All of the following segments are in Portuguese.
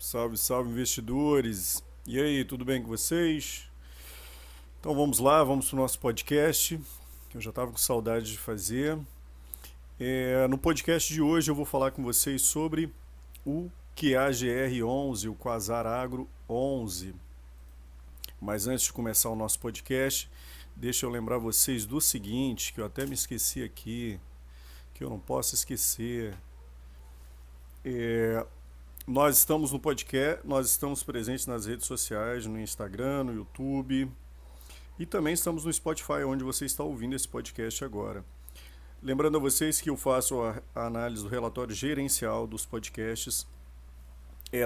Salve, salve investidores! E aí, tudo bem com vocês? Então vamos lá, vamos para o nosso podcast, que eu já estava com saudade de fazer. No podcast de hoje eu vou falar com vocês sobre o QAGR11, o Quasar Agro 11. Mas antes de começar o nosso podcast, deixa eu lembrar vocês do seguinte, que eu até me esqueci aqui, que eu não posso esquecer. Nós estamos no podcast, nós estamos presentes nas redes sociais, no Instagram, no YouTube e também estamos no Spotify, onde você está ouvindo esse podcast agora. Lembrando a vocês que eu faço a análise do relatório gerencial dos podcasts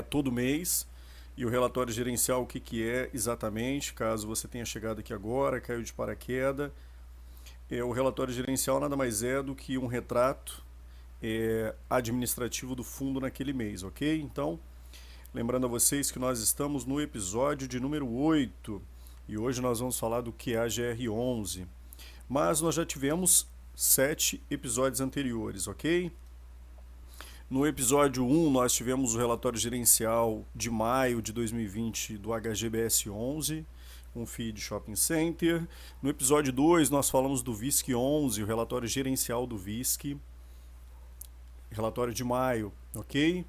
todo mês. E o relatório gerencial, o que é exatamente, caso você tenha chegado aqui agora, caiu de paraquedas. O relatório gerencial nada mais é do que um retrato administrativo do fundo naquele mês, ok? Então, lembrando a vocês que nós estamos no episódio de número 8 e hoje nós vamos falar do QAGR11. Mas nós já tivemos 7 episódios anteriores, ok? No episódio 1 nós tivemos o relatório gerencial de maio de 2020 do HGBS11, um FII de Shopping Center. No episódio 2 nós falamos do VISC11, o relatório gerencial do VISC. Relatório de maio, ok?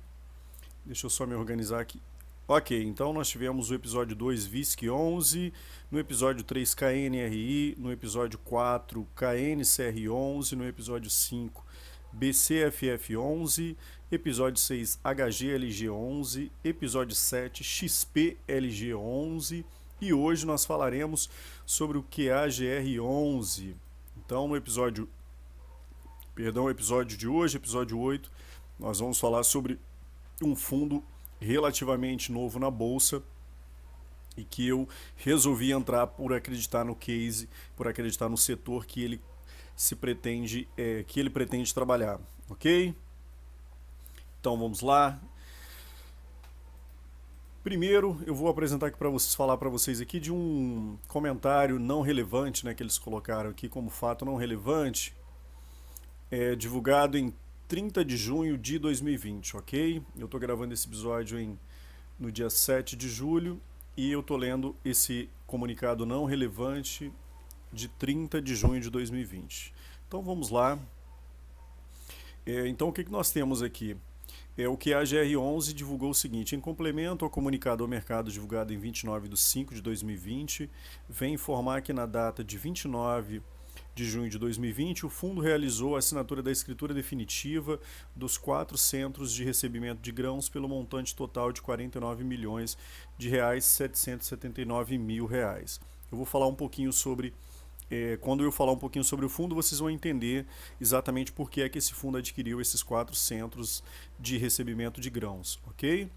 Deixa eu só me organizar aqui. Ok, então nós tivemos o episódio 2 VISC 11, no episódio 3 KNRI, no episódio 4 KNCR 11, no episódio 5 BCFF 11, episódio 6 HGLG 11, episódio 7 XPLG 11 e hoje nós falaremos sobre o QAGR 11. Então no episódio de hoje, episódio 8, nós vamos falar sobre um fundo relativamente novo na bolsa e que eu resolvi entrar por acreditar no case, por acreditar no setor que ele pretende trabalhar, ok? Então vamos lá. Primeiro, eu vou apresentar aqui para vocês, falar para vocês aqui de um comentário não relevante, né, que eles colocaram aqui como fato não relevante, divulgado em 30 de junho de 2020, ok? Eu estou gravando esse episódio no dia 7 de julho e eu estou lendo esse comunicado não relevante de 30 de junho de 2020. Então vamos lá. Então o que nós temos aqui? O que a GR11 divulgou o seguinte: em complemento ao comunicado ao mercado divulgado em 29 de 5 de 2020, vem informar que na data de 29 de junho de 2020, o fundo realizou a assinatura da escritura definitiva dos 4 centros de recebimento de grãos pelo montante total de R$ 49 milhões de reais, 779 mil reais. Eu vou falar um pouquinho sobre quando eu falar um pouquinho sobre o fundo, vocês vão entender exatamente por que é que esse fundo adquiriu esses 4 centros de recebimento de grãos, ok?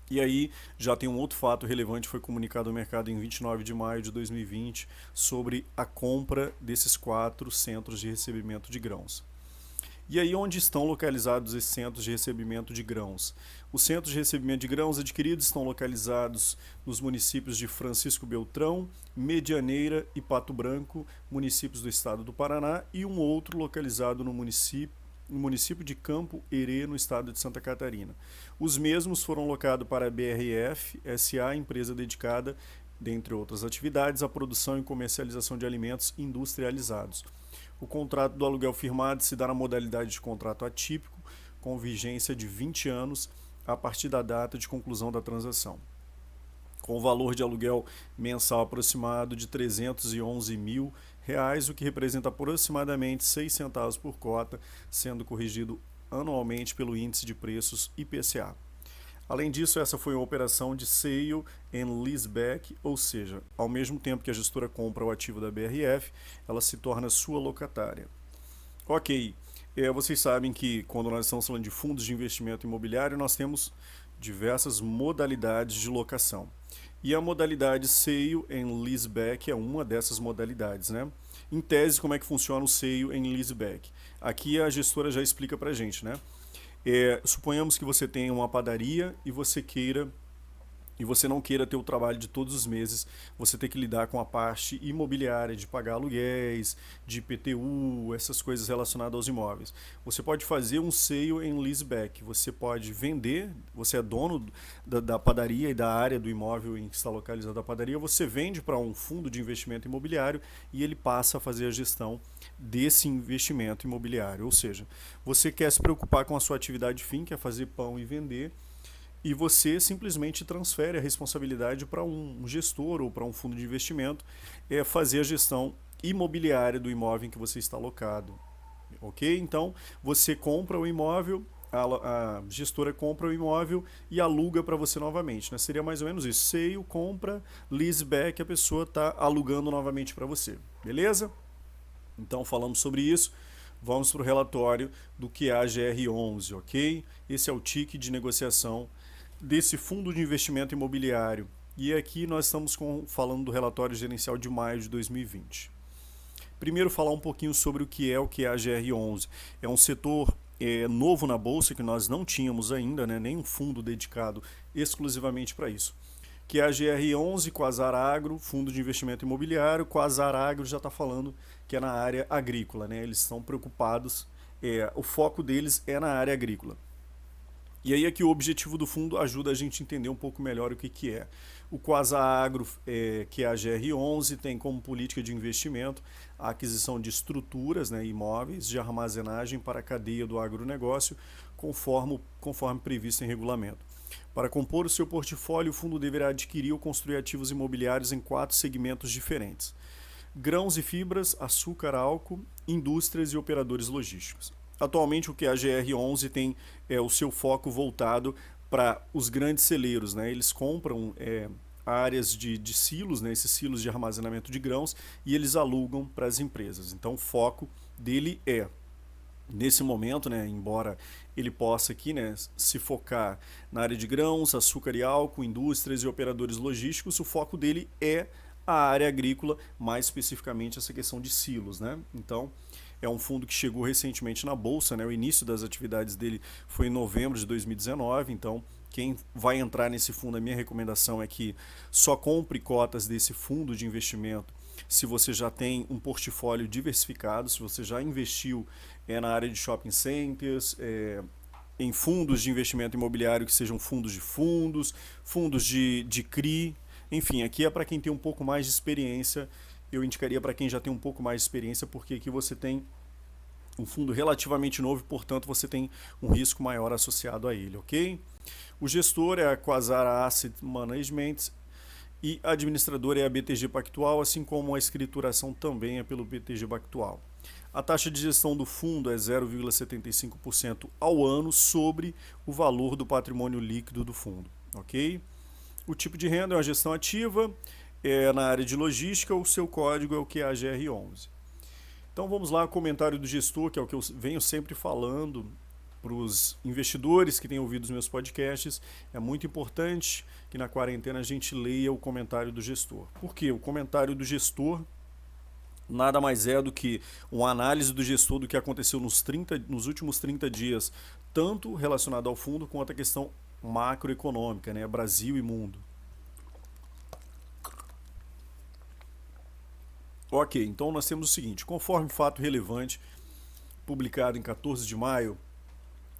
E aí já tem um outro fato relevante, foi comunicado ao mercado em 29 de maio de 2020 sobre a compra desses 4 centros de recebimento de grãos. E aí onde estão localizados esses centros de recebimento de grãos? Os centros de recebimento de grãos adquiridos estão localizados nos municípios de Francisco Beltrão, Medianeira e Pato Branco, municípios do estado do Paraná, e um outro localizado no município de Campo Herê, no estado de Santa Catarina. Os mesmos foram locados para a BRF SA, empresa dedicada, dentre outras atividades, à produção e comercialização de alimentos industrializados. O contrato do aluguel firmado se dá na modalidade de contrato atípico, com vigência de 20 anos a partir da data de conclusão da transação, com o valor de aluguel mensal aproximado de R$ 311 mil, o que representa aproximadamente 6 centavos por cota, sendo corrigido anualmente pelo índice de preços IPCA. Além disso, essa foi uma operação de sale and leaseback, ou seja, ao mesmo tempo que a gestora compra o ativo da BRF, ela se torna sua locatária. Ok, vocês sabem que quando nós estamos falando de fundos de investimento imobiliário, nós temos diversas modalidades de locação. E a modalidade sale and leaseback é uma dessas modalidades, né? Em tese, como é que funciona o sale and leaseback? Aqui a gestora já explica pra gente, né? Suponhamos que você tenha uma padaria e você queira e você não queira ter o trabalho de todos os meses, você ter que lidar com a parte imobiliária, de pagar aluguéis, de IPTU, essas coisas relacionadas aos imóveis. Você pode fazer um sale em leaseback, você pode vender, você é dono da padaria e da área do imóvel em que está localizada a padaria, você vende para um fundo de investimento imobiliário e ele passa a fazer a gestão desse investimento imobiliário. Ou seja, você quer se preocupar com a sua atividade fim, que é fazer pão e vender, e você simplesmente transfere a responsabilidade para um gestor ou para um fundo de investimento fazer a gestão imobiliária do imóvel em que você está alocado. Ok? Então, você compra o imóvel, a gestora compra o imóvel e aluga para você novamente. Né? Seria mais ou menos isso. Sale, compra, leaseback, a pessoa está alugando novamente para você. Beleza? Então, falamos sobre isso. Vamos para o relatório do que é a GR11, ok? Esse é o ticket de negociação desse fundo de investimento imobiliário. E aqui nós estamos falando do relatório gerencial de maio de 2020. Primeiro, falar um pouquinho sobre o que é a GR11. É um setor novo na Bolsa que nós não tínhamos ainda, né, nenhum fundo dedicado exclusivamente para isso. Que é a GR11, Quasar Agro, Fundo de Investimento Imobiliário. Quasar Agro já está falando que é na área agrícola, né? Eles estão preocupados, o foco deles é na área agrícola. E aí aqui o objetivo do fundo ajuda a gente a entender um pouco melhor o que é. O Quasar Agro, que é a GR11, tem como política de investimento a aquisição de estruturas, né, imóveis de armazenagem para a cadeia do agronegócio, conforme previsto em regulamento. Para compor o seu portfólio, o fundo deverá adquirir ou construir ativos imobiliários em 4 segmentos diferentes: grãos e fibras, açúcar, álcool, indústrias e operadores logísticos. Atualmente, o que a GR11 tem o seu foco voltado para os grandes celeiros. Né? Eles compram áreas de silos, né? Esses silos de armazenamento de grãos, e eles alugam para as empresas. Então, o foco dele nesse momento, né, embora ele possa aqui, né, se focar na área de grãos, açúcar e álcool, indústrias e operadores logísticos, o foco dele é a área agrícola, mais especificamente essa questão de silos. Né? Então, é um fundo que chegou recentemente na Bolsa, né? O início das atividades dele foi em novembro de 2019, então quem vai entrar nesse fundo, a minha recomendação é que só compre cotas desse fundo de investimento se você já tem um portfólio diversificado, se você já investiu na área de shopping centers, em fundos de investimento imobiliário que sejam fundos de fundos de CRI, enfim, aqui é para quem tem um pouco mais de experiência. Eu indicaria para quem já tem um pouco mais de experiência, porque aqui você tem um fundo relativamente novo e, portanto, você tem um risco maior associado a ele, ok? O gestor é a Quasar Asset Management e a administradora é a BTG Pactual, assim como a escrituração também é pelo BTG Pactual. A taxa de gestão do fundo é 0,75% ao ano sobre o valor do patrimônio líquido do fundo, ok? O tipo de renda é uma gestão ativa, na área de logística, o seu código é o que é a GR11. Então vamos lá, o comentário do gestor, que é o que eu venho sempre falando para os investidores que têm ouvido os meus podcasts. É muito importante que na quarentena a gente leia o comentário do gestor. Por quê? O comentário do gestor nada mais é do que uma análise do gestor do que aconteceu nos últimos 30 dias, tanto relacionado ao fundo quanto à questão macroeconômica, né? Brasil e mundo. Ok, então nós temos o seguinte: conforme fato relevante, publicado em 14 de maio,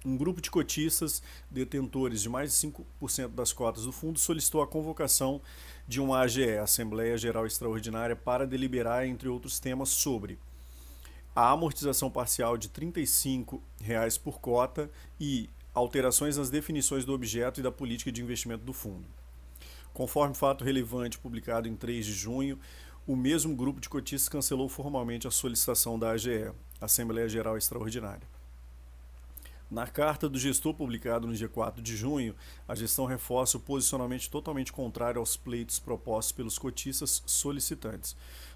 um grupo de cotistas detentores de mais de 5% das cotas do fundo solicitou a convocação de uma AGE, Assembleia Geral Extraordinária, para deliberar, entre outros temas, sobre a amortização parcial de R$ 35 por cota e alterações nas definições do objeto e da política de investimento do fundo. Conforme fato relevante publicado em 3 de junho, o mesmo grupo de cotistas cancelou formalmente a solicitação da AGE, Assembleia Geral Extraordinária. Na carta do gestor publicada no dia 4 de junho, a gestão reforça o posicionamento totalmente contrário aos pleitos propostos pelos cotistas solicitantes.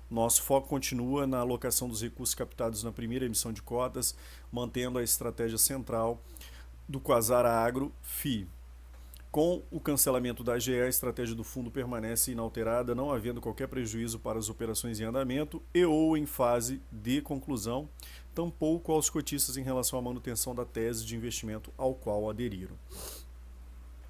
Nosso foco continua na alocação dos recursos captados na primeira emissão de cotas, mantendo a estratégia central do Quasar Agro FI. Com o cancelamento da AGE, a estratégia do fundo permanece inalterada, não havendo qualquer prejuízo para as operações em andamento e ou em fase de conclusão, tampouco aos cotistas em relação à manutenção da tese de investimento ao qual aderiram.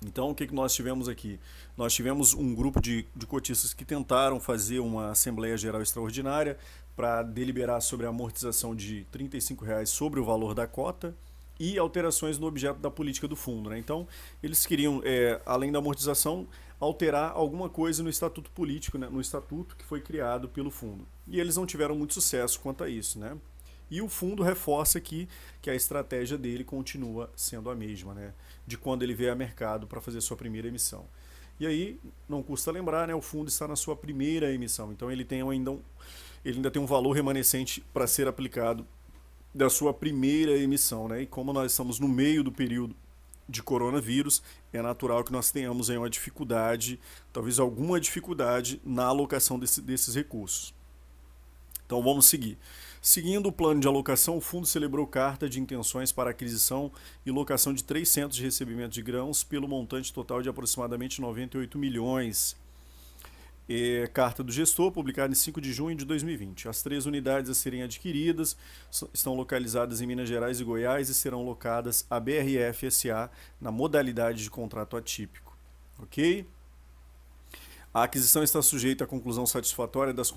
Então, o que nós tivemos aqui? Nós tivemos um grupo de cotistas que tentaram fazer uma Assembleia Geral Extraordinária para deliberar sobre a amortização de R$ 35 sobre o valor da cota e alterações no objeto da política do fundo, né? Então, eles queriam, além da amortização, alterar alguma coisa no estatuto político, né? No estatuto que foi criado pelo fundo. E eles não tiveram muito sucesso quanto a isso, né? E o fundo reforça aqui que a estratégia dele continua sendo a mesma, né? De quando ele veio a mercado para fazer sua primeira emissão. E aí, não custa lembrar, né? O fundo está na sua primeira emissão, então ele ainda tem um valor remanescente para ser aplicado da sua primeira emissão, né? E como nós estamos no meio do período de coronavírus, é natural que nós tenhamos aí uma dificuldade, talvez alguma dificuldade na alocação desses recursos. Então vamos seguir. Seguindo o plano de alocação, o fundo celebrou carta de intenções para aquisição e locação de 3 centros de recebimento de grãos pelo montante total de aproximadamente 98 milhões. Carta do gestor, publicada em 5 de junho de 2020. As 3 unidades a serem adquiridas estão localizadas em Minas Gerais e Goiás e serão locadas à BRF SA na modalidade de contrato atípico. Ok? A aquisição está sujeita à conclusão satisfatória das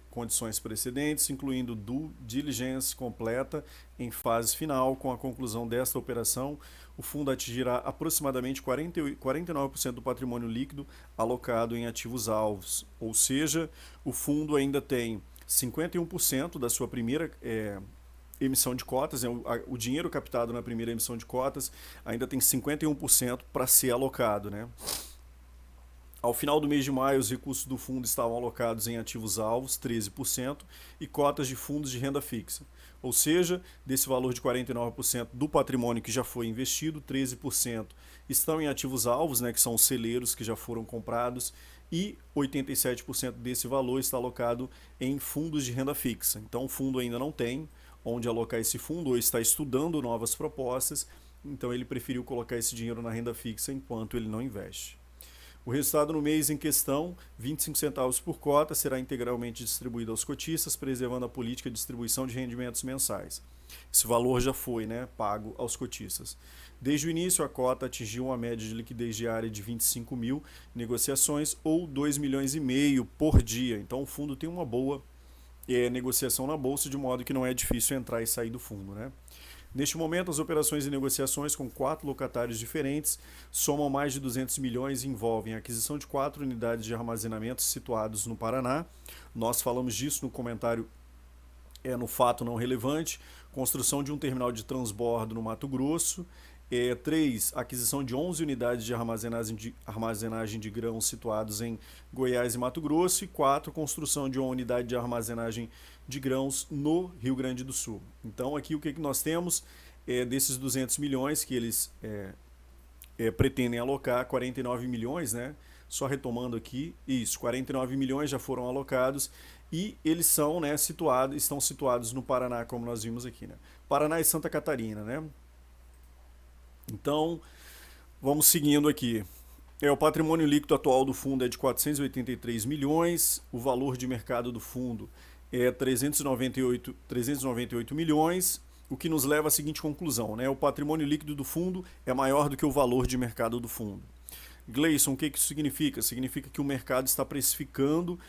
condições precedentes, incluindo due diligence completa em fase final. Com a conclusão desta operação, o fundo atingirá aproximadamente 49% do patrimônio líquido alocado em ativos alvos, ou seja, o fundo ainda tem 51% da sua primeira emissão de cotas, o dinheiro captado na primeira emissão de cotas ainda tem 51% para ser alocado, né? Ao final do mês de maio, os recursos do fundo estavam alocados em ativos alvos, 13%, e cotas de fundos de renda fixa. Ou seja, desse valor de 49% do patrimônio que já foi investido, 13% estão em ativos alvos, né, que são os celeiros que já foram comprados, e 87% desse valor está alocado em fundos de renda fixa. Então o fundo ainda não tem onde alocar esse fundo, ou está estudando novas propostas, então ele preferiu colocar esse dinheiro na renda fixa enquanto ele não investe. O resultado no mês em questão, 25 centavos por cota, será integralmente distribuído aos cotistas, preservando a política de distribuição de rendimentos mensais. Esse valor já foi, né, pago aos cotistas. Desde o início, a cota atingiu uma média de liquidez diária de 25 mil negociações ou 2,5 milhões por dia. Então o fundo tem uma boa negociação na bolsa, de modo que não é difícil entrar e sair do fundo, né? Neste momento, as operações e negociações com 4 locatários diferentes somam mais de 200 milhões e envolvem a aquisição de 4 unidades de armazenamento situados no Paraná. Nós falamos disso no comentário no fato não relevante. Construção de um terminal de transbordo no Mato Grosso. 3. Aquisição de 11 unidades de armazenagem de grãos situados em Goiás e Mato Grosso. E 4. Construção de uma unidade de armazenagem de grãos no Rio Grande do Sul. Então aqui o que nós temos desses 200 milhões que eles pretendem alocar, 49 milhões, né? Só retomando aqui, isso, 49 milhões já foram alocados e eles são, né, estão situados no Paraná, como nós vimos aqui, né? Paraná e Santa Catarina, né? Então, vamos seguindo aqui. O patrimônio líquido atual do fundo é de 483 milhões, o valor de mercado do fundo é 398 milhões, o que nos leva à seguinte conclusão, né? O patrimônio líquido do fundo é maior do que o valor de mercado do fundo. Gleison, o que isso significa? Significa que o mercado está precificando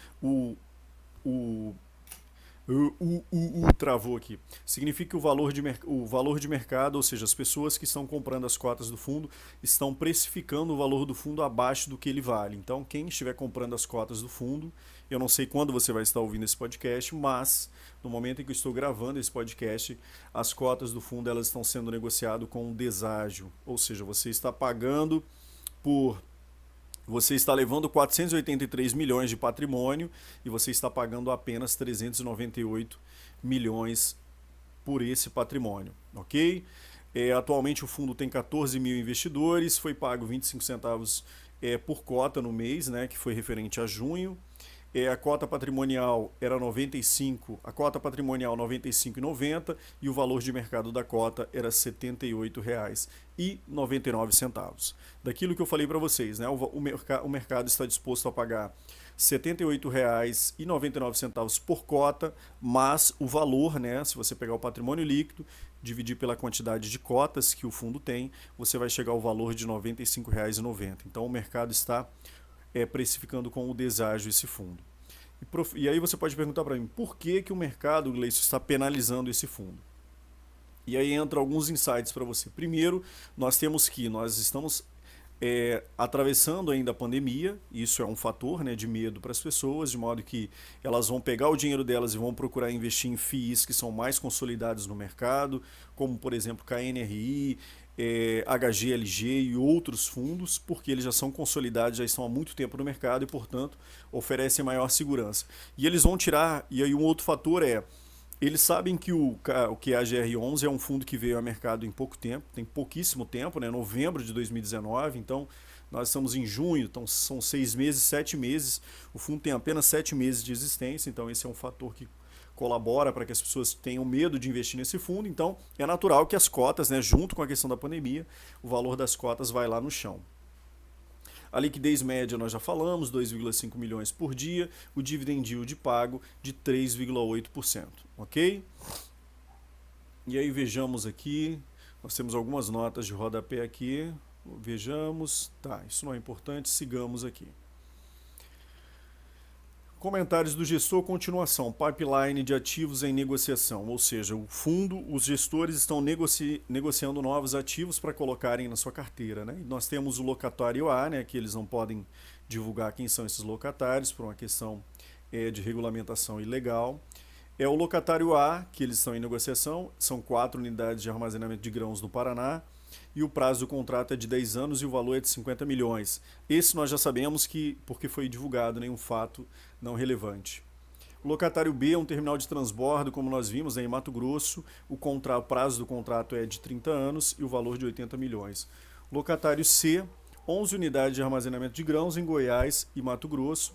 travou aqui. Significa que o valor de mercado, ou seja, as pessoas que estão comprando as cotas do fundo, estão precificando o valor do fundo abaixo do que ele vale. Então, quem estiver comprando as cotas do fundo, eu não sei quando você vai estar ouvindo esse podcast, mas no momento em que eu estou gravando esse podcast, as cotas do fundo elas estão sendo negociadas com um deságio. Ou seja, você está pagando Você está levando 483 milhões de patrimônio e você está pagando apenas 398 milhões por esse patrimônio, ok? Atualmente o fundo tem 14 mil investidores, foi pago 25 centavos por cota no mês, né, que foi referente a junho. A cota patrimonial era 95, a cota patrimonial 95,90 e o valor de mercado da cota era R$ 78,99. Daquilo que eu falei para vocês, né, o mercado está disposto a pagar R$ 78,99 por cota, mas o valor, né, se você pegar o patrimônio líquido, dividir pela quantidade de cotas que o fundo tem, você vai chegar ao valor de R$ 95,90. Então o mercado está precificando com o deságio esse fundo. E aí você pode perguntar para mim, por que o mercado, Gleison, está penalizando esse fundo? E aí entra alguns insights para você. Primeiro, nós estamos atravessando ainda a pandemia, isso é um fator, né, de medo para as pessoas, de modo que elas vão pegar o dinheiro delas e vão procurar investir em FIIs que são mais consolidados no mercado, como por exemplo KNRI, HGLG e outros fundos, porque eles já são consolidados, já estão há muito tempo no mercado e, portanto, oferecem maior segurança. E eles vão tirar, e aí um outro fator eles sabem que o QAGR11 é um fundo que veio ao mercado em pouco tempo, tem pouquíssimo tempo, né? Novembro de 2019, então nós estamos em junho, então são 6 meses, 7 meses, o fundo tem apenas 7 meses de existência, então esse é um fator que colabora para que as pessoas tenham medo de investir nesse fundo, então é natural que as cotas, né, junto com a questão da pandemia, o valor das cotas vai lá no chão. A liquidez média nós já falamos, 2,5 milhões por dia, o dividend yield pago de 3,8%, ok? E aí vejamos aqui, nós temos algumas notas de rodapé aqui, vejamos, tá, isso não é importante, sigamos aqui. Comentários do gestor, continuação, pipeline de ativos em negociação, ou seja, o fundo, os gestores estão negociando novos ativos para colocarem na sua carteira, né? E nós temos o locatário A, né, que eles não podem divulgar quem são esses locatários por uma questão de regulamentação ilegal. É o locatário A, que eles estão em negociação, são 4 unidades de armazenamento de grãos no Paraná, e o prazo do contrato é de 10 anos e o valor é de 50 milhões. Esse nós já sabemos que porque foi divulgado, nenhum fato não relevante. O locatário B é um terminal de transbordo, como nós vimos, em Mato Grosso. O prazo do contrato é de 30 anos e o valor de 80 milhões. O locatário C, 11 unidades de armazenamento de grãos em Goiás e Mato Grosso,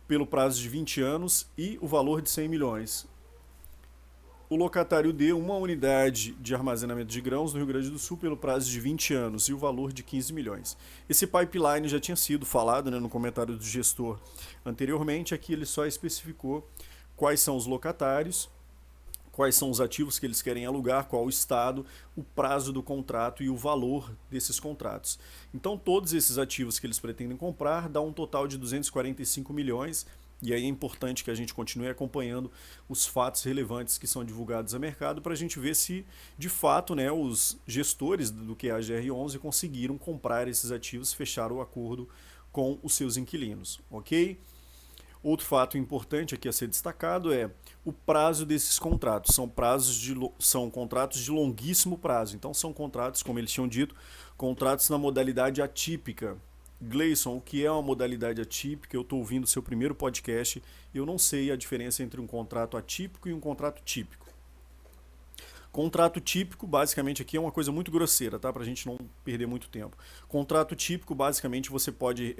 pelo prazo de 20 anos e o valor de 100 milhões. O locatário D, uma unidade de armazenamento de grãos no Rio Grande do Sul pelo prazo de 20 anos e o valor de 15 milhões. Esse pipeline já tinha sido falado, né, no comentário do gestor anteriormente, aqui ele só especificou quais são os locatários, quais são os ativos que eles querem alugar, qual o estado, o prazo do contrato e o valor desses contratos. Então todos esses ativos que eles pretendem comprar dá um total de 245 milhões. E aí é importante que a gente continue acompanhando os fatos relevantes que são divulgados ao mercado para a gente ver se, de fato, né, os gestores do QAGR11 conseguiram comprar esses ativos, fechar o acordo com os seus inquilinos, ok? Outro fato importante aqui a ser destacado é o prazo desses contratos. São contratos de longuíssimo prazo, então são contratos, como eles tinham dito, contratos na modalidade atípica. Gleison, o que é uma modalidade atípica? Eu estou ouvindo o seu primeiro podcast e eu não sei a diferença entre um contrato atípico e um contrato típico. Contrato típico, basicamente, aqui é uma coisa muito grosseira, tá? Para a gente não perder muito tempo. Contrato típico, basicamente, você pode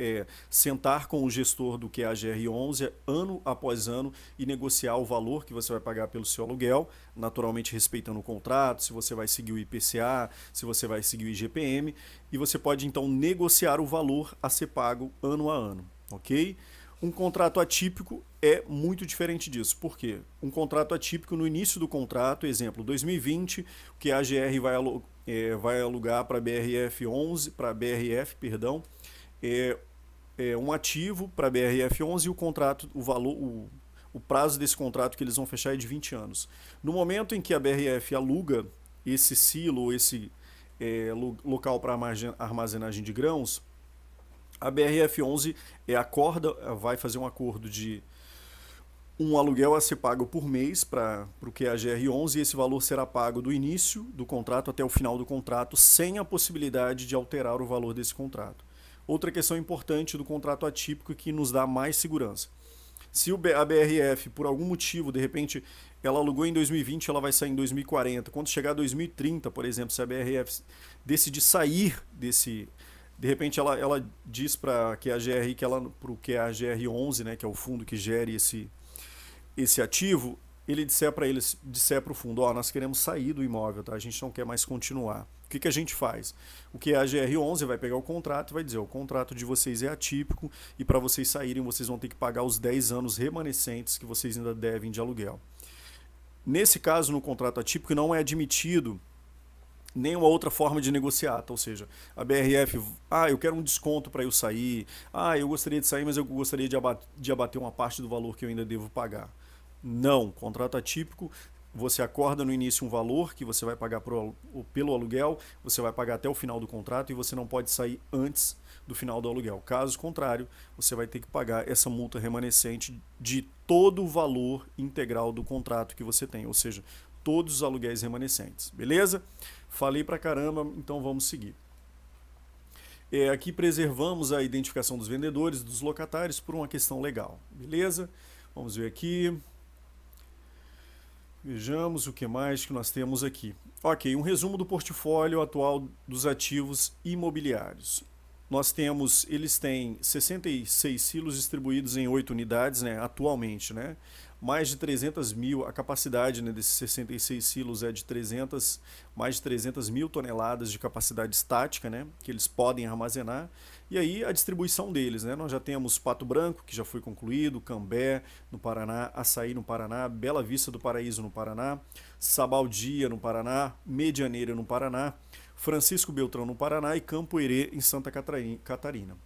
sentar com o gestor do QAGR11 ano após ano e negociar o valor que você vai pagar pelo seu aluguel, naturalmente respeitando o contrato, se você vai seguir o IPCA, se você vai seguir o IGPM, e você pode, então, negociar o valor a ser pago ano a ano, ok? Um contrato atípico é muito diferente disso. Por quê? Um contrato atípico, no início do contrato, exemplo, 2020, o que a AGR vai alugar para BRF, perdão, um ativo para BRF11 e o contrato, o prazo desse contrato que eles vão fechar é de 20 anos. No momento em que a BRF aluga esse silo, esse local para armazenagem de grãos, a BRF11 vai fazer um acordo de um aluguel a ser pago por mês para o QAGR11 e esse valor será pago do início do contrato até o final do contrato, sem a possibilidade de alterar o valor desse contrato. Outra questão importante do contrato atípico que nos dá mais segurança. Se a BRF, por algum motivo, de repente, ela alugou em 2020, ela vai sair em 2040. Quando chegar a 2030, por exemplo, se a BRF decidir sair desse... De repente ela diz para a QAGR para o QAGR11, né, que é o fundo que gere esse ativo, ele disser para o fundo, nós queremos sair do imóvel, tá? A gente não quer mais continuar. O que a gente faz? O QAGR11 vai pegar o contrato e vai dizer, o contrato de vocês é atípico e para vocês saírem vocês vão ter que pagar os 10 anos remanescentes que vocês ainda devem de aluguel. Nesse caso, no contrato atípico, não é admitido nenhuma outra forma de negociar, ou seja, a BRF, eu quero um desconto para eu sair, eu gostaria de sair, mas eu gostaria de abater uma parte do valor que eu ainda devo pagar. Não, contrato atípico, você acorda no início um valor que você vai pagar pelo aluguel, você vai pagar até o final do contrato e você não pode sair antes do final do aluguel. Caso contrário, você vai ter que pagar essa multa remanescente de todo o valor integral do contrato que você tem, ou seja, todos os aluguéis remanescentes, beleza? Falei pra caramba, então vamos seguir. Aqui preservamos a identificação dos vendedores, dos locatários, por uma questão legal, beleza? Vamos ver aqui. Vejamos o que mais que nós temos aqui. Ok, um resumo do portfólio atual dos ativos imobiliários. Eles têm 66 silos distribuídos em 8 unidades, né, atualmente, né? Mais de 300 mil, a capacidade, né, desses 66 silos é de mais de 300 mil toneladas de capacidade estática, né, que eles podem armazenar. E aí a distribuição deles, né, nós já temos Pato Branco, que já foi concluído, Cambé, no Paraná, Açaí, no Paraná, Bela Vista do Paraíso, no Paraná, Sabaldia, no Paraná, Medianeira, no Paraná, Francisco Beltrão, no Paraná, e Campo Herê, em Santa Catarina.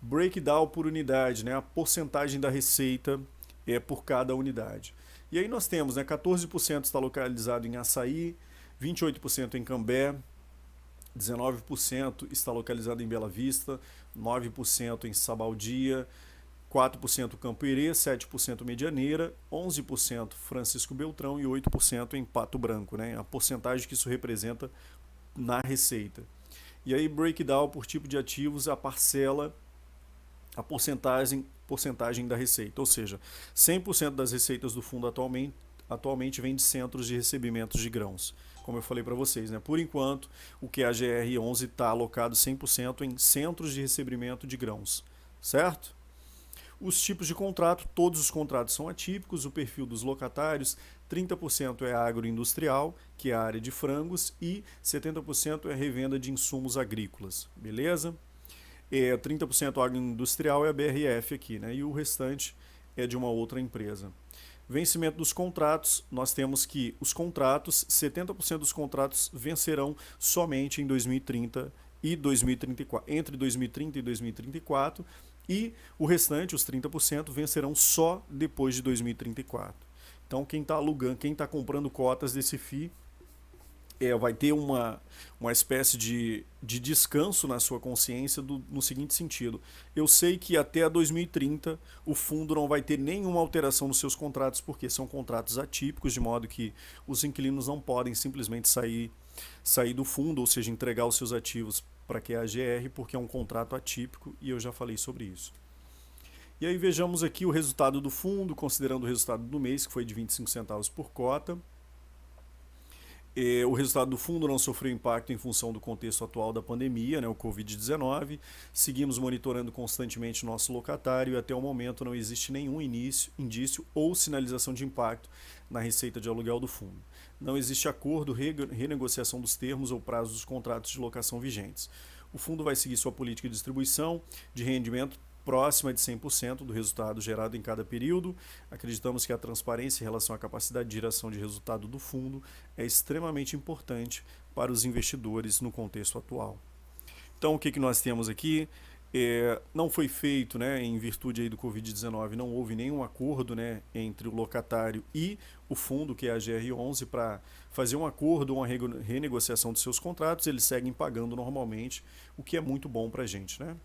Breakdown por unidade, né, a porcentagem da receita por cada unidade. E aí nós temos, né, 14% está localizado em Açaí, 28% em Cambé, 19% está localizado em Bela Vista, 9% em Sabaldia, 4% Campo Herê, 7% Medianeira, 11% Francisco Beltrão e 8% em Pato Branco, né, a porcentagem que isso representa na receita. E aí breakdown por tipo de ativos, a parcela, a porcentagem da receita, ou seja, 100% das receitas do fundo atualmente vem de centros de recebimentos de grãos. Como eu falei para vocês, né? Por enquanto, o QAGR11 está alocado 100% em centros de recebimento de grãos, certo? Os tipos de contrato, todos os contratos são atípicos, o perfil dos locatários, 30% é agroindustrial, que é a área de frangos, e 70% é revenda de insumos agrícolas, beleza? 30% agroindustrial é a BRF aqui, né? E o restante é de uma outra empresa. Vencimento dos contratos, nós temos que os contratos, 70% dos contratos vencerão somente em 2030 e 2034, entre 2030 e 2034, e o restante, os 30%, vencerão só depois de 2034. Então quem está alugando, quem está comprando cotas desse FII, vai ter uma espécie de descanso na sua consciência no seguinte sentido. Eu sei que até 2030 o fundo não vai ter nenhuma alteração nos seus contratos, porque são contratos atípicos, de modo que os inquilinos não podem simplesmente sair do fundo, ou seja, entregar os seus ativos para que a AGR, porque é um contrato atípico, e eu já falei sobre isso. E aí vejamos aqui o resultado do fundo, considerando o resultado do mês, que foi de 25 centavos por cota. O resultado do fundo não sofreu impacto em função do contexto atual da pandemia, né, o Covid-19. Seguimos monitorando constantemente o nosso locatário e até o momento não existe nenhum indício ou sinalização de impacto na receita de aluguel do fundo. Não existe acordo, renegociação dos termos ou prazos dos contratos de locação vigentes. O fundo vai seguir sua política de distribuição de rendimento próxima de 100% do resultado gerado em cada período. Acreditamos que a transparência em relação à capacidade de geração de resultado do fundo é extremamente importante para os investidores no contexto atual. Então, o que nós temos aqui? Não foi feito, né, em virtude aí do Covid-19, não houve nenhum acordo, né, entre o locatário e o fundo, que é a GR11, para fazer um acordo ou uma renegociação dos seus contratos. Eles seguem pagando normalmente, o que é muito bom para a gente, né?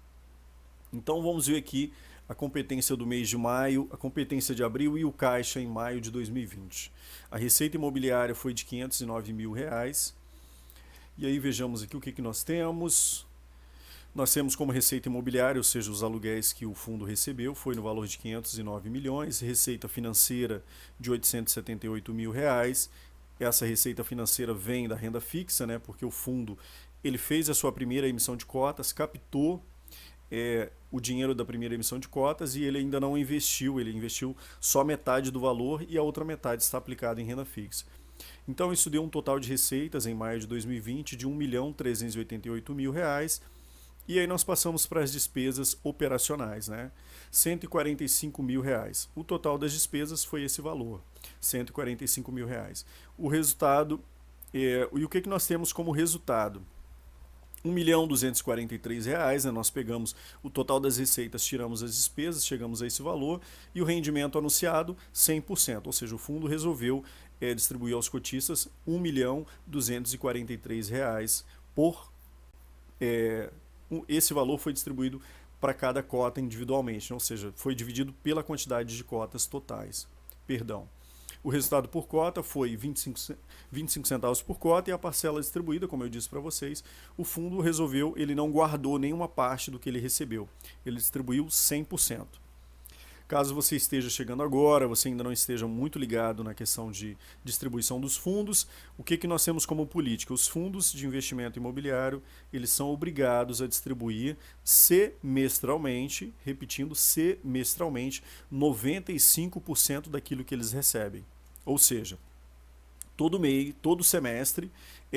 Então vamos ver aqui a competência do mês de maio, a competência de abril e o caixa em maio de 2020. A receita imobiliária foi de R$509 mil. E aí vejamos aqui o que nós temos. Nós temos como receita imobiliária, ou seja, os aluguéis que o fundo recebeu, foi no valor de 509 milhões, receita financeira de R$878 mil. Essa receita financeira vem da renda fixa, né, porque o fundo ele fez a sua primeira emissão de cotas, captou o dinheiro da primeira emissão de cotas e ele ainda não investiu, ele investiu só metade do valor e a outra metade está aplicada em renda fixa. Então isso deu um total de receitas em maio de 2020 de R$1.388 mil E aí nós passamos para as despesas operacionais, né? R$ 145 mil. O total das despesas foi esse valor, R$ 145 mil. O resultado, e o que nós temos como resultado? R$ 1.243, né? Nós pegamos o total das receitas, tiramos as despesas, chegamos a esse valor, e o rendimento anunciado, 100%, ou seja, o fundo resolveu distribuir aos cotistas R$ 1.243 por... esse valor foi distribuído para cada cota individualmente, ou seja, foi dividido pela quantidade de cotas totais. Perdão. O resultado por cota foi 25 centavos por cota e a parcela distribuída, como eu disse para vocês, o fundo resolveu, ele não guardou nenhuma parte do que ele recebeu, ele distribuiu 100%. Caso você esteja chegando agora, você ainda não esteja muito ligado na questão de distribuição dos fundos, o que nós temos como política? Os fundos de investimento imobiliário, eles são obrigados a distribuir semestralmente, repetindo, semestralmente, 95% daquilo que eles recebem. Ou seja, todo mês, todo semestre,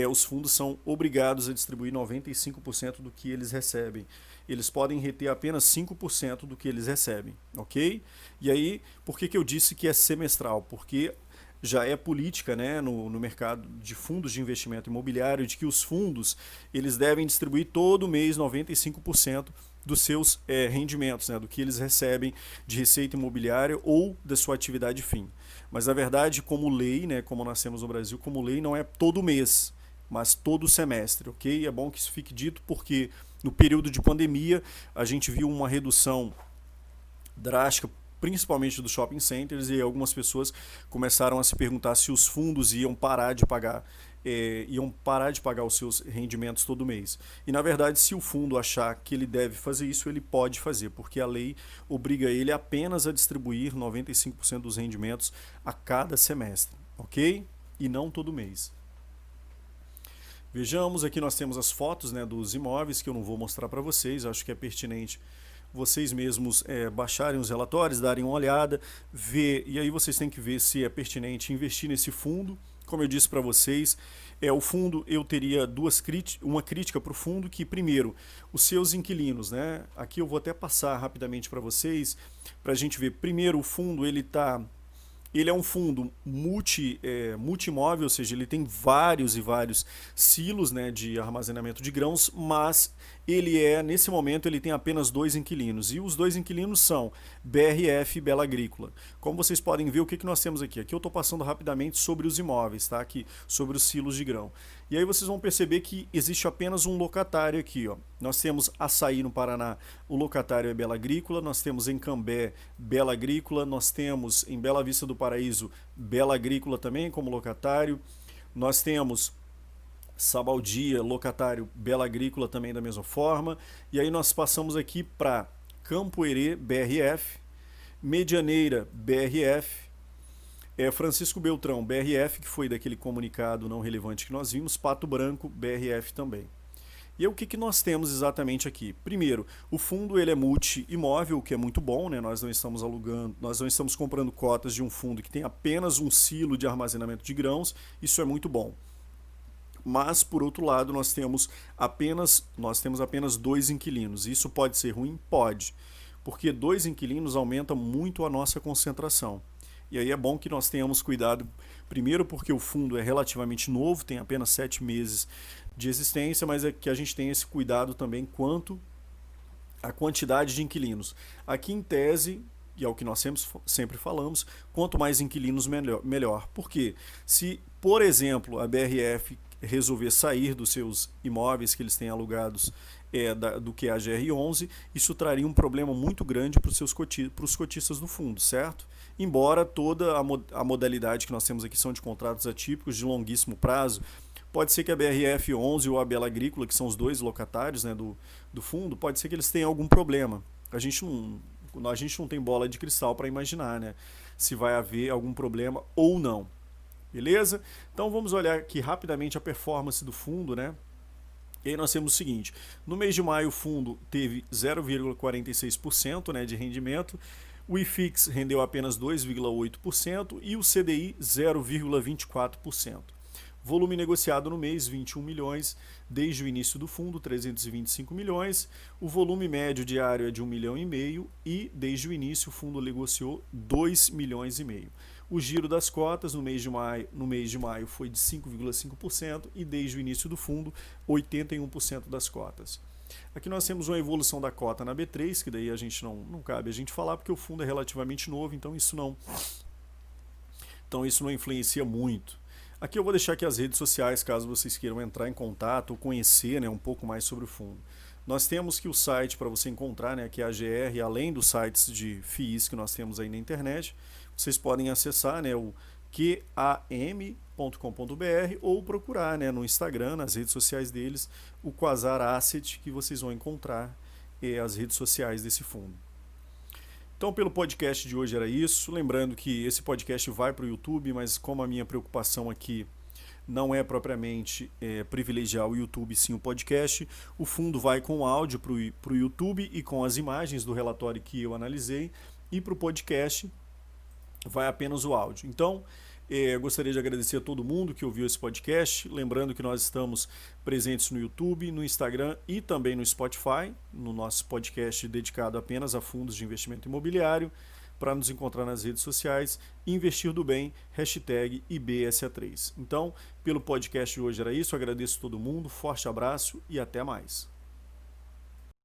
os fundos são obrigados a distribuir 95% do que eles recebem. Eles podem reter apenas 5% do que eles recebem, ok? E aí, por que eu disse que é semestral? Porque já é política, né, no mercado de fundos de investimento imobiliário, de que os fundos eles devem distribuir todo mês 95% dos seus rendimentos, né, do que eles recebem de receita imobiliária ou da sua atividade fim. Mas, na verdade, como lei, né, como nós temos no Brasil, como lei não é todo mês, mas todo semestre, ok? É bom que isso fique dito porque no período de pandemia a gente viu uma redução drástica, principalmente dos shopping centers, e algumas pessoas começaram a se perguntar se os fundos iam parar de pagar os seus rendimentos todo mês. E na verdade, se o fundo achar que ele deve fazer isso, ele pode fazer, porque a lei obriga ele apenas a distribuir 95% dos rendimentos a cada semestre, ok? E não todo mês. Vejamos, aqui nós temos as fotos, né, dos imóveis, que eu não vou mostrar para vocês, acho que é pertinente vocês mesmos baixarem os relatórios, darem uma olhada, ver, e aí vocês têm que ver se é pertinente investir nesse fundo. Como eu disse para vocês, o fundo, eu teria uma crítica para o fundo, que primeiro, os seus inquilinos, né? Aqui eu vou até passar rapidamente para vocês, para a gente ver. Primeiro, o fundo, ele é um fundo multimóvel, ou seja, ele tem vários e vários silos, né, de armazenamento de grãos, mas nesse momento, ele tem apenas 2 inquilinos. E os 2 inquilinos são BRF e Bela Agrícola. Como vocês podem ver, o que nós temos aqui? Aqui eu estou passando rapidamente sobre os imóveis, tá? Aqui, sobre os silos de grão. E aí vocês vão perceber que existe apenas um locatário aqui, ó. Nós temos Açaí no Paraná, o locatário é Bela Agrícola, nós temos em Cambé, Bela Agrícola, nós temos em Bela Vista do Paraíso, Bela Agrícola também como locatário, nós temos Sabaldia, locatário Bela Agrícola também da mesma forma, e aí nós passamos aqui para Campo Herê, BRF, Medianeira, BRF, Francisco Beltrão, BRF, que foi daquele comunicado não relevante que nós vimos, Pato Branco, BRF também. E aí, o que nós temos exatamente aqui? Primeiro, o fundo ele é multi-imóvel, o que é muito bom, né? Nós não estamos alugando, nós não estamos comprando cotas de um fundo que tem apenas um silo de armazenamento de grãos, isso é muito bom. Mas, por outro lado, nós temos apenas 2 inquilinos. Isso pode ser ruim? Pode, porque 2 inquilinos aumenta muito a nossa concentração. E aí é bom que nós tenhamos cuidado, primeiro porque o fundo é relativamente novo, tem apenas 7 meses de existência, mas é que a gente tem esse cuidado também quanto à quantidade de inquilinos. Aqui em tese, e é o que nós sempre falamos, quanto mais inquilinos melhor. Por quê? Se, por exemplo, a BRF resolver sair dos seus imóveis que eles têm alugados do QAGR11, isso traria um problema muito grande para os cotistas do fundo, certo? Embora toda a modalidade que nós temos aqui são de contratos atípicos de longuíssimo prazo, pode ser que a BRF11 ou a Bela Agrícola, que são os 2 locatários, né, do fundo, pode ser que eles tenham algum problema. A gente não tem bola de cristal para imaginar, né, se vai haver algum problema ou não. Beleza? Então vamos olhar aqui rapidamente a performance do fundo, né? E aí nós temos o seguinte, no mês de maio o fundo teve 0,46%, né, de rendimento, o IFIX rendeu apenas 2,8% e o CDI 0,24%. Volume negociado no mês, 21 milhões. Desde o início do fundo, 325 milhões. O volume médio diário é de 1,5 milhão e, desde o início, o fundo negociou 2,5 milhões. O giro das cotas no mês de maio foi de 5,5% e, desde o início do fundo, 81% das cotas. Aqui nós temos uma evolução da cota na B3, que daí a gente não cabe a gente falar, porque o fundo é relativamente novo, então isso não influencia muito. Aqui eu vou deixar aqui as redes sociais, caso vocês queiram entrar em contato ou conhecer, né, um pouco mais sobre o fundo. Nós temos que o site para você encontrar, né, que é a AGR, além dos sites de FIIs que nós temos aí na internet, vocês podem acessar, né, o qam.com.br ou procurar, né, no Instagram, nas redes sociais deles, o Quasar Asset, que vocês vão encontrar as redes sociais desse fundo. Então, pelo podcast de hoje era isso. Lembrando que esse podcast vai para o YouTube, mas como a minha preocupação aqui não é propriamente privilegiar o YouTube, sim o podcast, o fundo vai com áudio para o YouTube e com as imagens do relatório que eu analisei, e para o podcast vai apenas o áudio. Então, gostaria de agradecer a todo mundo que ouviu esse podcast. Lembrando que nós estamos presentes no YouTube, no Instagram e também no Spotify, no nosso podcast dedicado apenas a fundos de investimento imobiliário. Para nos encontrar nas redes sociais, Investir do Bem, #IBSA3. Então, pelo podcast de hoje era isso. Agradeço a todo mundo, forte abraço e até mais.